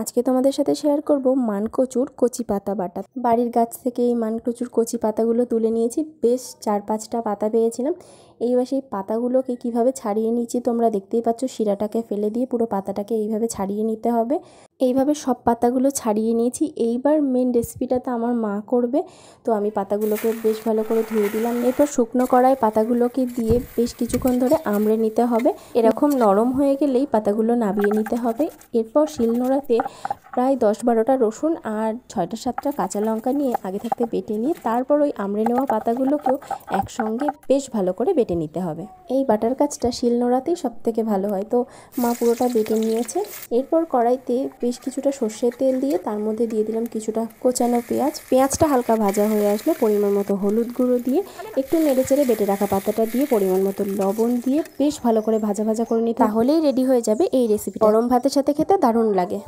আজকে তোমাদের সাথে শেয়ার করব মানকচুর কচি পাতা বাটা। বাড়ির গাছ থেকে এই মানকচুর কচি পাতাগুলো তুলে নিয়েছি, বেশ 4-5টা পাতা পেয়েছিলাম। এইবার সেই পাতাগুলোকে কিভাবে ছাড়িয়ে নিয়েছি তোমরা দেখতেই পাচ্ছ। শিরাটাকে ফেলে দিয়ে পুরো পাতাটাকে এইভাবে ছাড়িয়ে নিতে হবে। এইভাবে সব পাতাগুলো ছাড়িয়ে নিয়েছি। এইবার মেন রেসিপিটা তো আমার মা করবে, তো আমি পাতাগুলোকে বেশ ভালো করে ধুয়ে দিলাম। এরপর শুকনো কড়াই পাতাগুলোকে দিয়ে বেশ কিছুক্ষণ ধরে আমড়ে নিতে হবে। এরকম নরম হয়ে গেলেই পাতাগুলো নামিয়ে নিতে হবে। এরপর শিলনোড়াতে প্রায় 10-12টা রসুন আর 6-7টা কাঁচা লঙ্কা নিয়ে আগে থাকতে বেটে নিয়ে তারপর ওই আমড়ে নেওয়া পাতাগুলোকেও একসঙ্গে বেশ ভালো করে বেটে নিতে হবে। এই বাটার কাজটা শিলনোড়াতেই সবথেকে ভালো হয়, তো মা পুরোটা বেটে নিয়েছে। এরপর কড়াইতে বেশ কিছুটা সর্ষের তেল দিয়ে তার মধ্যে দিয়ে দিলাম কিছুটা কোচানো পেঁয়াজ। পেঁয়াজটা হালকা ভাজা হয়ে আসলে পরিমাণ মতো হলুদ গুঁড়ো দিয়ে একটু নেড়েচেড়ে বেটে রাখা পাতাটা দিয়ে পরিমাণ মতো লবণ দিয়ে বেশ ভালো করে ভাজা ভাজা করে নিতে, তাহলেই রেডি হয়ে যাবে এই রেসিপি। গরম ভাতের সাথে খেতে দারুণ লাগে।